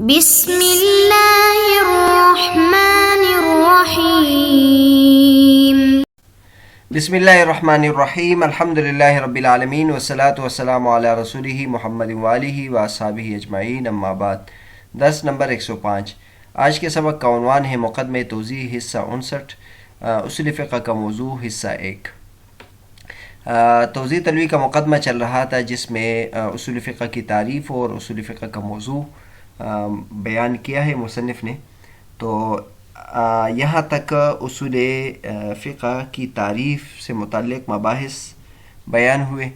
بسم اللہ الرحمن الرحیم۔ بسم اللہ الرحمن الرحیم، الحمد للہ رب العالمین والصلاة والسلام علی رسولہ محمد وآلہ واصحابہ اجمعین، اما بعد۔ درس نمبر 105۔ آج کے سبق کا عنوان ہے مقدمہ توضیح حصہ 59، اصول فقہ کا موضوع حصہ 1۔ توضیح تلوی کا مقدمہ چل رہا تھا جس میں اصول فقہ کی تعریف اور اصول فقہ کا موضوع بیان کیا ہے مصنف نے۔ تو یہاں تک اصول فقہ کی تعریف سے متعلق مباحث بیان ہوئے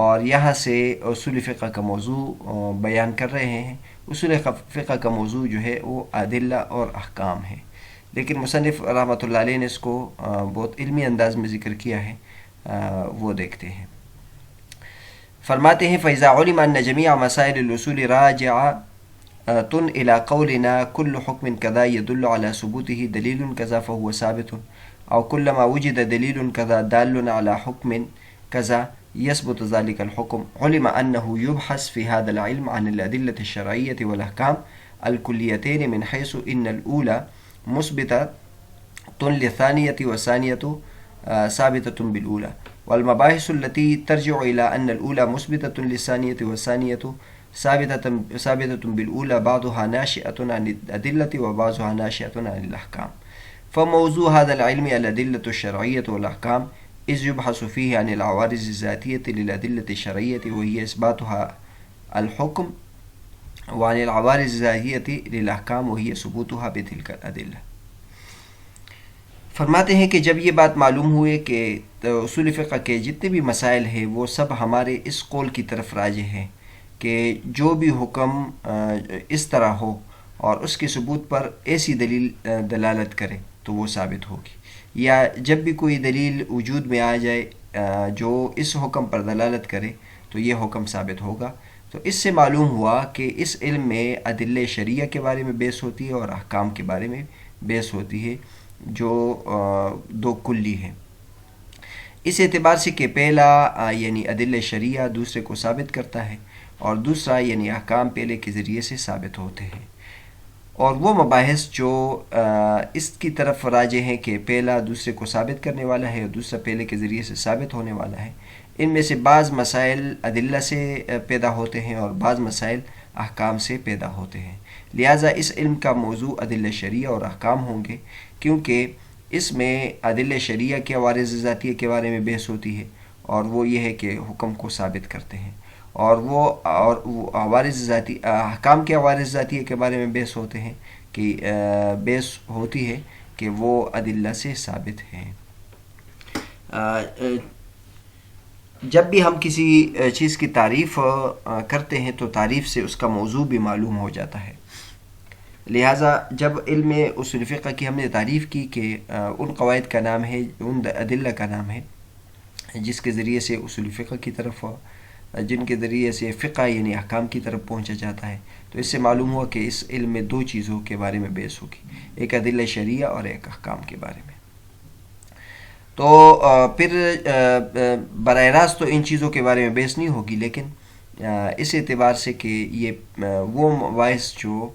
اور یہاں سے اصول فقہ کا موضوع بیان کر رہے ہیں۔ اصول فقہ کا موضوع جو ہے وہ ادلہ اور احکام ہے، لیکن مصنف رحمۃ اللہ علیہ نے اس کو بہت علمی انداز میں ذکر کیا ہے، وہ دیکھتے ہیں۔ فرماتے ہیں فَإِذَا عُلِمَ أَنَّ جَمِيعَ مَسَائِلِ الْأُصُولِ رَاجِعَةٌ إلى قولنا كل حكم كذا يدل على ثبوته دليل كذا فهو ثابت، أو كلما وجد دليل كذا دال على حكم كذا يثبت ذلك الحكم، علم أنه يبحث في هذا العلم عن الأدلة الشرعية والأحكام الكليتين من حيث إن الأولى مثبتة للثانية والثانية ثابتة بالأولى، والمباحث التي ترجع إلى أن الأولى مثبتة للثانية والثانية ثابتة بالأولى بعضها ناشئة عن الأدلة وبعضها ناشئة عن الأحكام، فموضوع هذا العلم الأدلة الشرعية والأحكام، إذ يبحث فيه عن العوارض الذاتية للأدلة الشرعية وهي إثباتها الحكم، وعن العوارض الذاتية للأحكام وهي ثبوتها بتلك الأدلة۔ فرماتے ہیں کہ جب یہ بات معلوم ہوئے کہ اصول فقہ کے جتنے بھی مسائل ہیں وہ سب ہمارے اس قول کی طرف راجع ہیں کہ جو بھی حکم اس طرح ہو اور اس کے ثبوت پر ایسی دلیل دلالت کرے تو وہ ثابت ہوگی، یا جب بھی کوئی دلیل وجود میں آ جائے جو اس حکم پر دلالت کرے تو یہ حکم ثابت ہوگا۔ تو اس سے معلوم ہوا کہ اس علم میں ادلہ شرعیہ کے بارے میں بحث ہوتی ہے اور احکام کے بارے میں بحث ہوتی ہے جو دو کلی ہیں، اس اعتبار سے کہ پہلا یعنی ادلہ شرعیہ دوسرے کو ثابت کرتا ہے اور دوسرا یعنی احکام پہلے کے ذریعے سے ثابت ہوتے ہیں، اور وہ مباحث جو اس کی طرف راجع ہیں کہ پہلا دوسرے کو ثابت کرنے والا ہے اور دوسرا پہلے کے ذریعے سے ثابت ہونے والا ہے، ان میں سے بعض مسائل ادلہ سے پیدا ہوتے ہیں اور بعض مسائل احکام سے پیدا ہوتے ہیں، لہٰذا اس علم کا موضوع ادلہ شرعیہ اور احکام ہوں گے، کیونکہ اس میں ادلہ شرعیہ کے عوارض ذاتیہ کے بارے میں بحث ہوتی ہے اور وہ یہ ہے کہ حکم کو ثابت کرتے ہیں، اور وہ عوارض ذاتی احکام کے عوارض ذاتیہ کے بارے میں بحث ہوتے ہیں کہ بحث ہوتی ہے کہ وہ ادلہ سے ثابت ہیں۔ جب بھی ہم کسی چیز کی تعریف کرتے ہیں تو تعریف سے اس کا موضوع بھی معلوم ہو جاتا ہے، لہٰذا جب علم اصول فقہ کی ہم نے تعریف کی کہ ان قواعد کا نام ہے، ان ادلہ کا نام ہے جس کے ذریعے سے اصول فقہ کی طرف جن کے ذریعے سے فقہ یعنی احکام کی طرف پہنچا جاتا ہے، تو اس سے معلوم ہوا کہ اس علم میں دو چیزوں کے بارے میں بحث ہوگی، ایک ادلہ شرعیہ اور ایک احکام کے بارے میں۔ تو پھر براہ راست تو ان چیزوں کے بارے میں بحث نہیں ہوگی، لیکن اس اعتبار سے کہ یہ وہ مباحث جو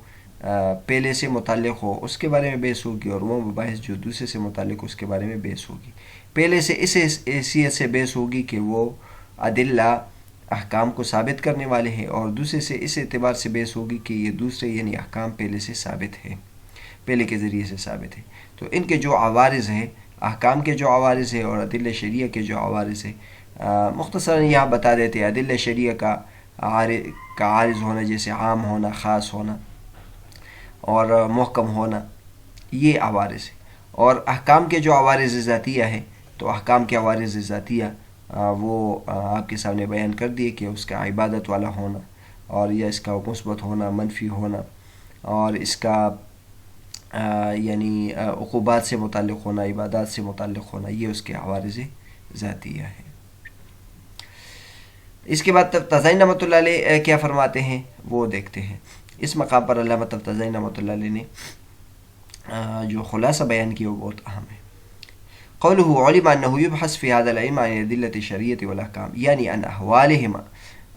پہلے سے متعلق ہو اس کے بارے میں بحث ہوگی اور وہ مباحث جو دوسرے سے متعلق ہو اس کے بارے میں بحث ہوگی۔ پہلے سے اس حیثیت سے بحث ہوگی کہ وہ ادلہ احکام کو ثابت کرنے والے ہیں، اور دوسرے سے اس اعتبار سے بحث ہوگی کہ یہ دوسرے یعنی احکام پہلے سے ثابت ہے، پہلے کے ذریعے سے ثابت ہے۔ تو ان کے جو عوارض ہیں، احکام کے جو عوارض ہیں اور ادلہ شرعیہ کے جو عوارض ہیں، مختصراً یہاں بتا دیتے ہیں۔ ادلہ شرعیہ کا عارض ہونا جیسے عام ہونا، خاص ہونا اور محکم ہونا، یہ عوارض ہیں، اور احکام کے جو عوارض ذاتیہ ہیں تو احکام کے عوارض ذاتیہ وہ آپ کے سامنے بیان کر دیے کہ اس کا عبادت والا ہونا اور یا اس کا مثبت ہونا، منفی ہونا، اور اس کا یعنی عقوبات سے متعلق ہونا، عبادات سے متعلق ہونا، یہ اس کے عوارض ذاتیہ ہیں۔ اس کے بعد تفتازانی رحمۃ اللہ علیہ کیا فرماتے ہیں وہ دیکھتے ہیں۔ اس مقام پر علامہ تفتازانی رحمۃ اللہ علیہ نے جو خلاصہ بیان کیا وہ بہت اہم ہے۔ قوله علم انه يبحث في هذا العلم عن الادلة الشرعية والاحكام، یعنی ان احوالهما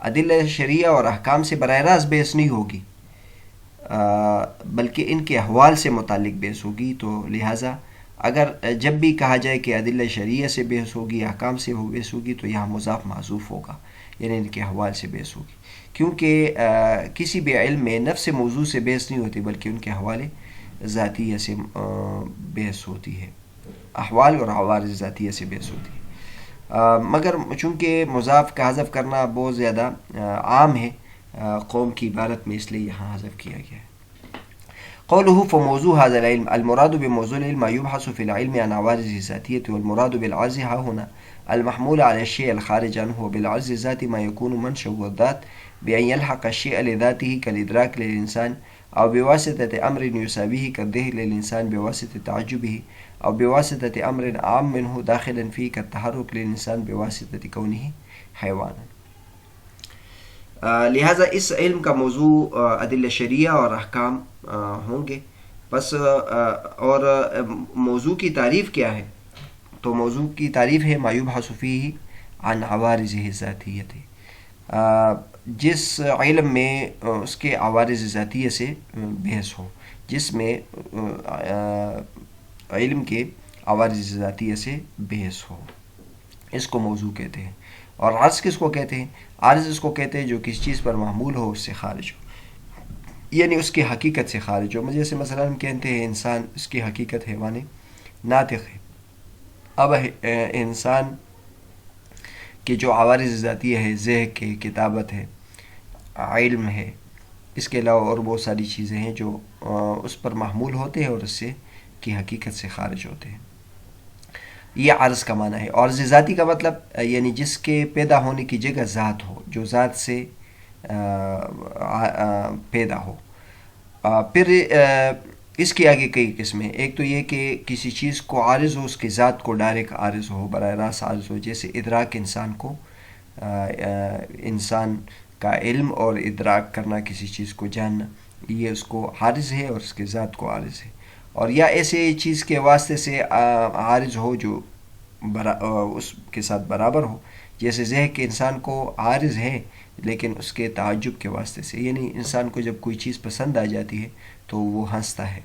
ادلہ شرعیہ اور احکام سے براہ راست بحث نہیں ہوگی، بلکہ ان کے احوال سے متعلق بحث ہوگی. تو لہٰذا اگر جب بھی کہا جائے کہ ادلہ شرعیہ سے بحث ہوگی، احکام سے بحث ہوگی، تو یہاں مضاف محذوف ہوگا، یعنی ان کے احوال سے بحث ہوگی، کیونکہ کسی بھی علم میں نفس موضوع سے بحث نہیں ہوتی بلکہ ان کے حوالے ذاتیہ سے بحث ہوتی ہے، احوال اور عوارض ذاتیہ سے بحث ہوتی ہے. مگر چونکہ مضاف کا حذف کرنا بہت زیادہ عام ہے قوم کی عبارت میں، اس لیے یہاں حذف کیا گیا ہے. قوله فموضوع هذا العلم المراد بموضوع العلم ما يبحث في العلم عن عوارض الذاتية، والمراد بالعرض ها هنا المحمول على الشيء الخارج عنه، وبالعرض الذاتي ما يكون منشأ الذات بأن يلحق الشيء لذاته كالإدراك للإنسان، أو بواسطة أمر يساويه كالذهن للإنسان بواسطة تعجبه، أو بواسطة أمر عام منه داخلا فيه كالتحرك للإنسان بواسطة كونه حيوانا. لہٰذا اس علم کا موضوع ادلہ شرعیہ اور احکام ہوں گے. بس اور موضوع کی تعریف کیا ہے؟ تو موضوع کی تعریف ہے ما یبحث فیہ عن عوارضہ ذاتیہ، جس علم میں اس کے عوارض ذاتیہ سے بحث ہو، جس میں علم کے عوارض ذاتیہ سے بحث ہو، اس کو موضوع کہتے ہیں. اور عرض کس کو کہتے ہیں؟ عرض اس کو کہتے ہیں جو کسی چیز پر محمول ہو، اس سے خارج ہو، یعنی اس کی حقیقت سے خارج ہو. جیسے مثلا ہم کہتے ہیں انسان، اس کی حقیقت حیوان ناطق ہے. اب انسان کی جو عوارض ذاتیہ ہے، ذہن ہے، کتابت ہے، علم ہے، اس کے علاوہ اور بہت ساری چیزیں ہیں جو اس پر محمول ہوتے ہیں اور اس سے کی حقیقت سے خارج ہوتے ہیں. یہ عرض کا معنی ہے. اور ذاتی کا مطلب یعنی جس کے پیدا ہونے کی جگہ ذات ہو، جو ذات سے پیدا ہو. پھر اس کے آگے کئی قسمیں. ایک تو یہ کہ کسی چیز کو عارض ہو، اس کی ذات کو ڈائریکٹ عارض ہو، براہ راست عارض ہو، جیسے ادراک انسان کو، انسان کا علم اور ادراک کرنا، کسی چیز کو جاننا، یہ اس کو عارض ہے اور اس کی ذات کو عارض ہے. اور یا ایسے چیز کے واسطے سے عارض ہو جو اس کے ساتھ برابر ہو، جیسے ذہن کے انسان کو عارض ہے لیکن اس کے تعجب کے واسطے سے، یعنی انسان کو جب کوئی چیز پسند آ جاتی ہے تو وہ ہنستا ہے.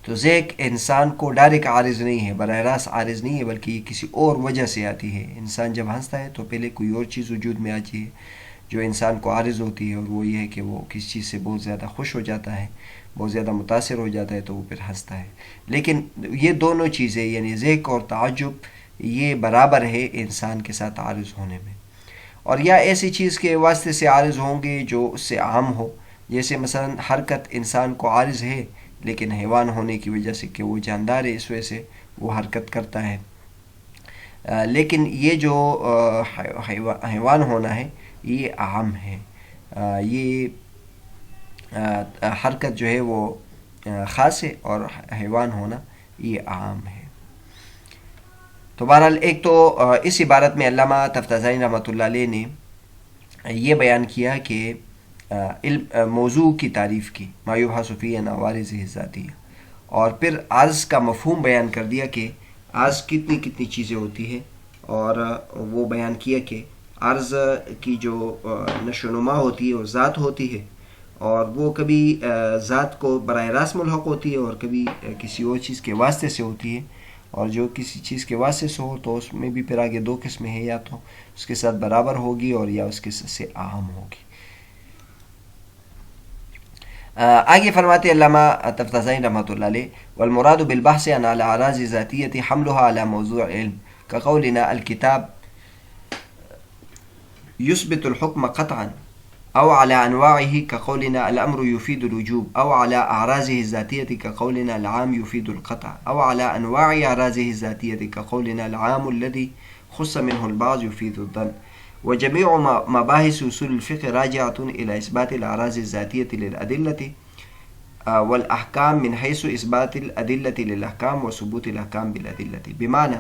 تو ذہن انسان کو ڈائریکٹ عارض نہیں ہے، براہ راست عارض نہیں ہے، بلکہ یہ کسی اور وجہ سے آتی ہے. انسان جب ہنستا ہے تو پہلے کوئی اور چیز وجود میں آتی ہے جو انسان کو عارض ہوتی ہے، اور وہ یہ ہے کہ وہ کسی چیز سے بہت زیادہ خوش ہو جاتا ہے، بہت زیادہ متاثر ہو جاتا ہے، تو وہ پھر ہنستا ہے. لیکن یہ دونوں چیزیں یعنی ذہن اور تعجب یہ برابر ہے انسان کے ساتھ عارض ہونے میں. اور یا ایسی چیز کے واسطے سے عارض ہوں گے جو اس سے عام ہو، جیسے مثلا حرکت انسان کو عارض ہے لیکن حیوان ہونے کی وجہ سے کہ وہ جاندار ہے، اس وجہ سے وہ حرکت کرتا ہے. لیکن یہ جو حیوان ہونا ہے یہ عام ہے، یہ حرکت جو ہے وہ خاص ہے اور حیوان ہونا یہ عام ہے. تو بہرحال ایک تو اس عبارت میں علامہ تفتازانی رحمۃ اللہ علیہ نے یہ بیان کیا کہ موضوع کی تعریف کی، ما یبحث فیہ عن عوارضہ ذاتیہ، اور پھر عرض کا مفہوم بیان کر دیا کہ عرض کتنی کتنی چیزیں ہوتی ہیں، اور وہ بیان کیا کہ عرض کی جو نشو و نما ہوتی ہے وہ ذات ہوتی ہے، اور وہ کبھی ذات کو براہ راست ملحق ہوتی ہے اور کبھی کسی اور چیز کے واسطے سے ہوتی ہے. اور جو کسی چیز کے واسطے سے ہو تو اس میں بھی پھر آگے دو قسمیں ہیں، یا تو اس کے ساتھ برابر ہوگی اور یا اس کے سے اہم ہوگی. آگے فرماتے علامہ تفتازانی رحمۃ اللہ علیہ: والمراد بالبحث عن الاعراض الذاتیہ حملها على موضوع علم كقولنا الكتاب يثبت الحكم قطعا، أو على أنواعه كقولنا الأمر يفيد الوجوب، أو على أعراضه الذاتية كقولنا العام يفيد القطع، أو على أنواع أعراضه الذاتية كقولنا العام الذي خص منه البعض يفيد الظن. وجميع مباحث أصول الفقه راجعة إلى إثبات الأعراض الذاتية للأدلة والأحكام من حيث إثبات الأدلة للأحكام وثبوت الأحكام بالأدلة، بمعنى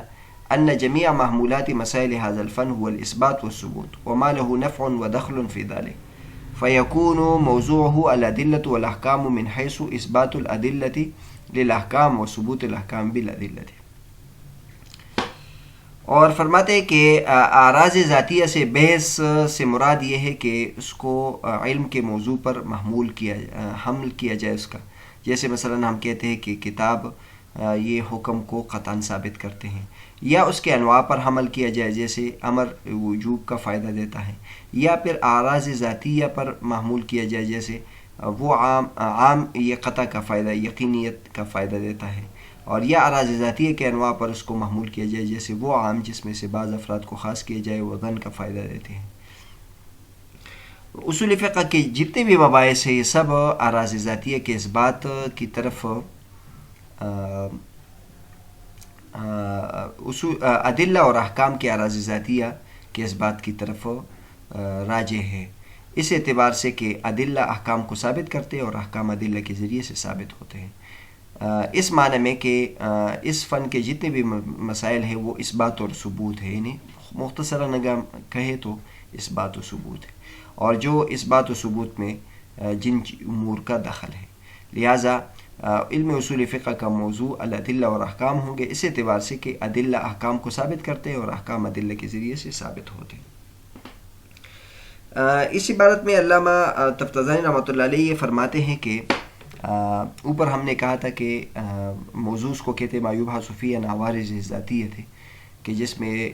أن جميع محمولات مسائل هذا الفن هو الإثبات والثبوت وما له نفع ودخل في ذلك، فيكون موضوعه الأدلة والأحكام من حيث إثبات الأدلة للأحكام وثبوت الأحكام بالأدلة. اور فرماتے ہیں کہ اعراض ذاتیہ سے بحث سے مراد یہ ہے کہ اس کو علم کے موضوع پر حمل کیا جائے اس کا. جیسے مثلا ہم کہتے ہیں کہ کتاب یہ حکم کو قطعاً ثابت کرتے ہیں، یا اس کے انواع پر حمل کیا جائے جیسے امر وجوب کا فائدہ دیتا ہے، یا پھر اعراض ذاتیہ پر محمول کیا جائے جیسے وہ عام یہ قطع کا فائدہ یقینیت کا فائدہ دیتا ہے، اور یا اعراض ذاتیہ کے انواع پر اس کو محمول کیا جائے جیسے وہ عام جس میں سے بعض افراد کو خاص کیا جائے وہ ظن کا فائدہ دیتے ہیں. اصول فقہ کے جتنے بھی مباحث ہیں یہ سب اعراض ذاتیہ کے اس بات کی طرف ادلہ اور احکام کے اعراض ذاتیہ کے اس بات کی طرف راجع ہے، اس اعتبار سے کہ ادلہ احکام کو ثابت کرتے ہیں اور احکام ادلہ کے ذریعے سے ثابت ہوتے ہیں. اس معنی میں کہ اس فن کے جتنے بھی مسائل ہیں وہ اثبات اور ثبوت ہے، یعنی مختصراً اگر کہے تو اثبات و ثبوت ہے، اور جو اثبات و ثبوت میں جن امور کا دخل ہے. لہٰذا علم اصول فقہ کا موضوع الادلہ اور احکام ہوں گے اس اعتبار سے کہ ادلہ احکام کو ثابت کرتے ہیں اور احکام ادلہ کے ذریعے سے ثابت ہوتے ہیں. اس عبارت میں علامہ تفتازانی رحمۃ اللہ علیہ یہ فرماتے ہیں کہ اوپر ہم نے کہا تھا کہ موضوع اس کو کہتے ما یبحث فیہ عن عوارض ذاتیہ تھے، کہ جس میں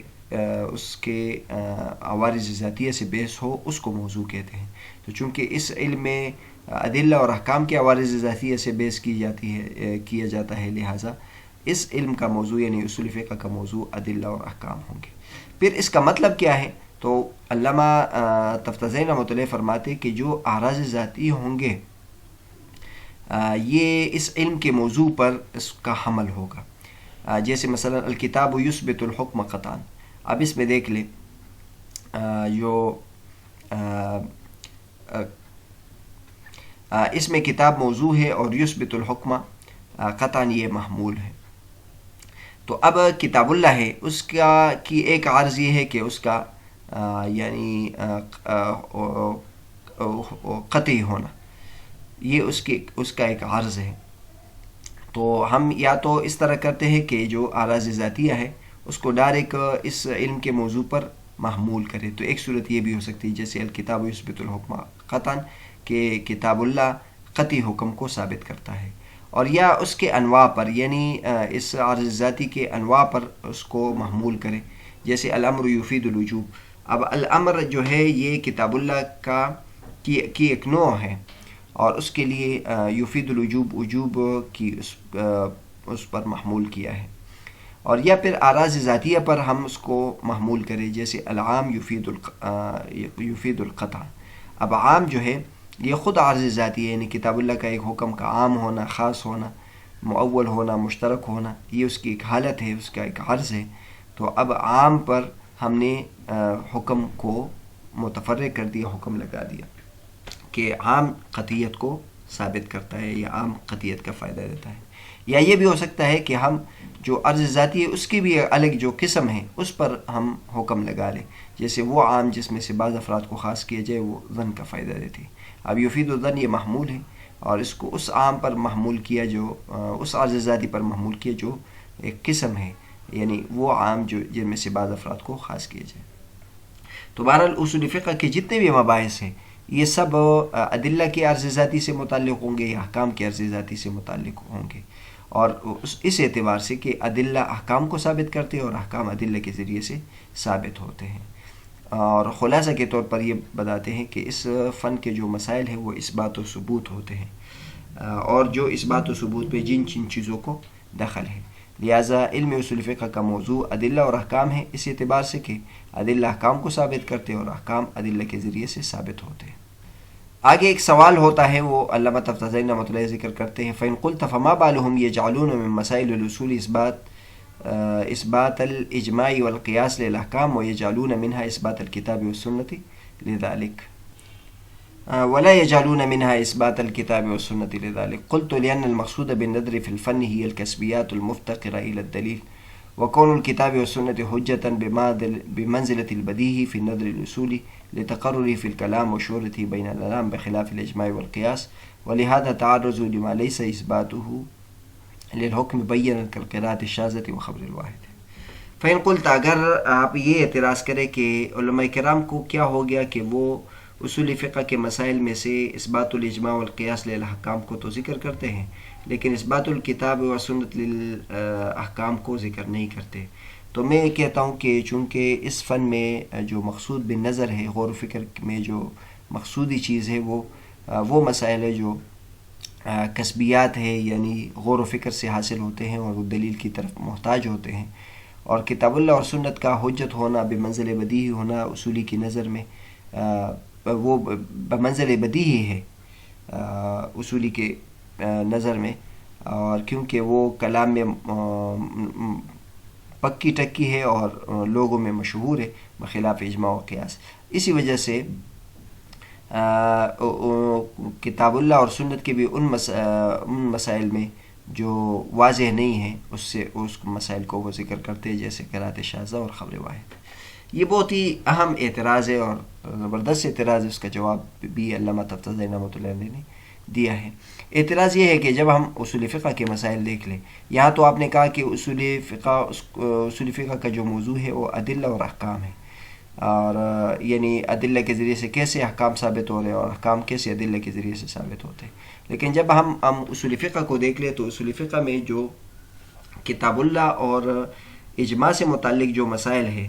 اس کے عوارض ذاتیہ سے بحث ہو اس کو موضوع کہتے ہیں. تو چونکہ اس علم میں ادلہ اور احکام کے عوارض ذاتیہ سے بحث کیا جاتا ہے، لہٰذا اس علم کا موضوع یعنی اصول فقہ کا موضوع ادلہ اور احکام ہوں گے. پھر اس کا مطلب کیا ہے؟ تو علامہ تفتازانی رحمۃ اللہ فرماتے کہ جو اعراض ذاتی ہوں گے یہ اس علم کے موضوع پر اس کا حمل ہوگا. جیسے مثلا الکتاب یثبت الحکم قطعاً. اب اس میں دیکھ لیں جو اس میں کتاب موضوع ہے اور یثبت الحکم قطعاً یہ محمول ہے. تو اب کتاب اللہ ہے، اس کا کی ایک عرض یہ ہے کہ اس کا یعنی قطعی ہونا، یہ اس کا ایک عرض ہے. تو ہم یا تو اس طرح کرتے ہیں کہ جو اعراض ذاتیہ ہے اس کو ڈائریکٹ اس علم کے موضوع پر محمول کرے. تو ایک صورت یہ بھی ہو سکتی ہے جیسے الکتاب یثبت الحکم قطعاً کہ کتاب اللہ قطعی حکم کو ثابت کرتا ہے، اور یا اس کے انواع پر یعنی اس عرض ذاتی کے انواع پر اس کو محمول کرے جیسے الامر یفید الوجوب. اب الامر جو ہے یہ کتاب اللہ کی ایک نوع ہے اور اس کے لیے یفید الوجوب وجوب کی اس پر محمول کیا ہے. اور یا پھر اعراض ذاتیہ پر ہم اس کو محمول کریں جیسے العام یفید القطع. اب عام جو ہے یہ خود عرض ذاتی ہے، یعنی کتاب اللہ کا ایک حکم کا عام ہونا، خاص ہونا، مؤول ہونا، مشترک ہونا، یہ اس کی ایک حالت ہے، اس کا ایک عرض ہے. تو اب عام پر ہم نے حکم کو متفرق کر دیا، حکم لگا دیا کہ عام قطعیت کو ثابت کرتا ہے یا عام قطعیت کا فائدہ دیتا ہے. یا یہ بھی ہو سکتا ہے کہ ہم جو عرض ذاتی ہے اس کی بھی الگ جو قسم ہے اس پر ہم حکم لگا لیں جیسے وہ عام جس میں سے بعض افراد کو خاص کیا جائے وہ ظن کا فائدہ دیتی. اب یفید الظن یہ محمول ہے اور اس کو اس عام پر محمول کیا جو اس عرض ذاتی پر محمول کیا جو ایک قسم ہے، یعنی وہ عام جو جن میں سے بعض افراد کو خاص کیا جائے. تو بہرحال اصول فقہ کے جتنے بھی مباحث ہیں یہ سب ادلہ کے عرض ذاتی سے متعلق ہوں گے یا احکام کے عرض ذاتی سے متعلق ہوں گے، اور اس اعتبار سے کہ ادلہ احکام کو ثابت کرتے ہیں اور احکام ادلہ کے ذریعے سے ثابت ہوتے ہیں. اور خلاصہ کے طور پر یہ بتاتے ہیں کہ اس فن کے جو مسائل ہیں وہ اثبات و ثبوت ہوتے ہیں، اور جو اثبات و ثبوت پہ جن چیزوں کو دخل ہے. لہٰذا علم اصول فقہ کا موضوع ادلہ اور احکام ہے اس اعتبار سے کہ ادلہ احکام کو ثابت کرتے ہیں اور احکام ادلہ کے ذریعے سے ثابت ہوتے ہیں. آگے ایک سوال ہوتا ہے وہ علامہ تفتازانی رحمۃ اللہ ذکر کرتے ہیں فَإِن قُلْتَ فَمَا بَالُهُمْ يَجْعَلُونَ مِن مَسَائِلِ الْأُصُولِ إثبات الإجماع والقياس للأحكام ويجعلون منها إثبات الكتاب والسنة لذلك ولا يجعلون منها إثبات الكتاب والسنة لذلك. قلت لأن المقصود بالنظر في الفن هي الكسبيات المفتقرة إلى الدليل، وكون الكتاب والسنة حجة بمنزلة البديهي في النظر الأصولي لتقرره في الكلام وشهرته بين الأنام بخلاف الإجماع والقياس، ولهذا تعرضوا لما ليس إثباته للحكم بينا كالقراءة الشاذة وخبر الواحد. فین قلت، اگر آپ یہ اعتراض کریں کہ علماء کرام کو کیا ہو گیا کہ وہ اصول فقہ کے مسائل میں سے اثبات الاجماع والقیاس للاحکام کو تو ذکر کرتے ہیں لیکن اثبات الکتاب و سنت للاحکام کو ذکر نہیں کرتے، تو میں یہ کہتا ہوں کہ چونکہ اس فن میں جو مقصود بن نظر ہے، غور و فکر میں جو مقصودی چیز ہے وہ مسائل ہے جو کسبیات ہے، یعنی غور و فکر سے حاصل ہوتے ہیں اور وہ دلیل کی طرف محتاج ہوتے ہیں، اور کتاب اللہ اور سنت کا حجت ہونا، بمنزل بدیہی ہونا اصولی کی نظر میں وہ بمنزل بدیہی ہے اصولی کے نظر میں، اور کیونکہ وہ کلام میں پکی ٹکی ہے اور لوگوں میں مشہور ہے بخلاف اجماع و قیاس. اسی وجہ سے کتاب اللہ اور سنت کے بھی ان مسائل میں جو واضح نہیں ہیں اس مسائل کو وہ ذکر کرتے ہیں، جیسے قرات شاذہ اور خبر واحد. یہ بہت ہی اہم اعتراض ہے اور زبردست اعتراض ہے، اس کا جواب بھی علامہ تفتزانی رحمۃ اللہ علیہ نے دیا ہے. اعتراض یہ ہے کہ جب ہم اصول فقہ کے مسائل دیکھ لیں، یہاں تو آپ نے کہا کہ اصول فقہ کا جو موضوع ہے وہ ادلہ اور احکام ہے، اور یعنی ادلہ کے ذریعے سے کیسے احکام ثابت ہو رہے ہیں اور احکام کیسے ادلہ کے ذریعے سے ثابت ہوتے ہیں. لیکن جب ہم اصول فقہ کو دیکھ لیں تو اصول فقہ میں جو کتاب اللہ اور اجماع سے متعلق جو مسائل ہیں،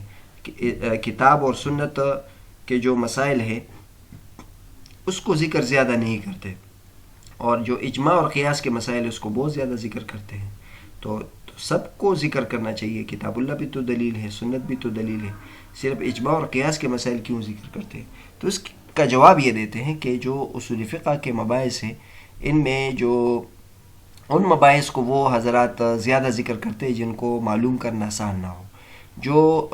کتاب اور سنت کے جو مسائل ہیں اس کو ذکر زیادہ نہیں کرتے، اور جو اجماع اور قیاس کے مسائل اس کو بہت زیادہ ذکر کرتے ہیں. تو سب کو ذکر کرنا چاہیے، کتاب اللہ بھی تو دلیل ہے، سنت بھی تو دلیل ہے، صرف اجماع اور قیاس کے مسائل کیوں ذکر کرتے ہیں؟ تو اس کا جواب یہ دیتے ہیں کہ جو اصول فقہ کے مباحث ہیں ان میں جو ان مباحث کو وہ حضرات زیادہ ذکر کرتے ہیں جن کو معلوم کرنا آسان نہ ہو، جو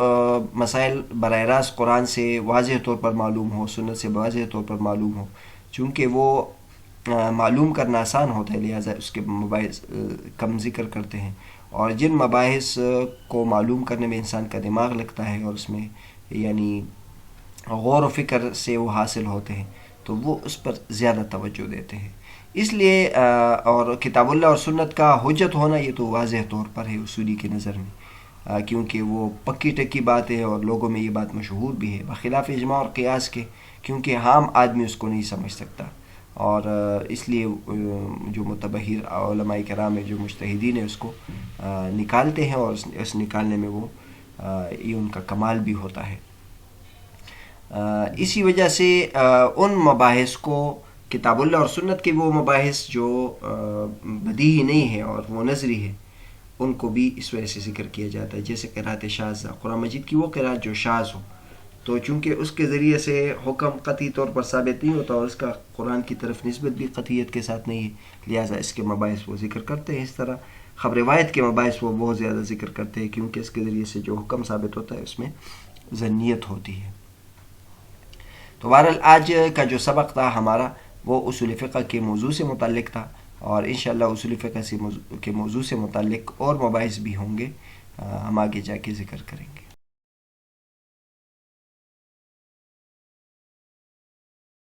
مسائل براہ راست قرآن سے واضح طور پر معلوم ہو، سنت سے واضح طور پر معلوم ہو، چونکہ وہ معلوم کرنا آسان ہوتا ہے لہٰذا اس کے مباحث کم ذکر کرتے ہیں، اور جن مباحث کو معلوم کرنے میں انسان کا دماغ لگتا ہے اور اس میں یعنی غور و فکر سے وہ حاصل ہوتے ہیں تو وہ اس پر زیادہ توجہ دیتے ہیں. اس لیے اور کتاب اللہ اور سنت کا حجت ہونا یہ تو واضح طور پر ہے اصولی کی نظر میں، کیونکہ وہ پکی ٹکی بات ہے اور لوگوں میں یہ بات مشہور بھی ہے، بخلاف اجماع اور قیاس کے، کیونکہ عام آدمی اس کو نہیں سمجھ سکتا، اور اس لیے جو متبحر علماء کرام ہیں، جو مجتہدین ہیں، اس کو نکالتے ہیں، اور اس نکالنے میں وہ یہ ان کا کمال بھی ہوتا ہے. اسی وجہ سے ان مباحث کو کتاب اللہ اور سنت کے وہ مباحث جو بدیہی نہیں ہے اور وہ نظری ہے ان کو بھی اس وجہ سے ذکر کیا جاتا ہے، جیسے قرات شاذہ، قرآن مجید کی وہ قرات جو شاذ ہو، تو چونکہ اس کے ذریعے سے حکم قطعی طور پر ثابت نہیں ہوتا اور اس کا قرآن کی طرف نسبت بھی قطعیت کے ساتھ نہیں ہے، لہٰذا اس کے مباحث وہ ذکر کرتے ہیں. اس طرح خبر روایت کے مباحث وہ بہت زیادہ ذکر کرتے ہیں، کیونکہ اس کے ذریعے سے جو حکم ثابت ہوتا ہے اس میں ظنیت ہوتی ہے. تو بہرحال آج کا جو سبق تھا ہمارا وہ اصول فقہ کے موضوع سے متعلق تھا، اور انشاءاللہ اصول فقہ کے موضوع سے متعلق اور مباحث بھی ہوں گے، ہم آگے جا کے ذکر کریں گے.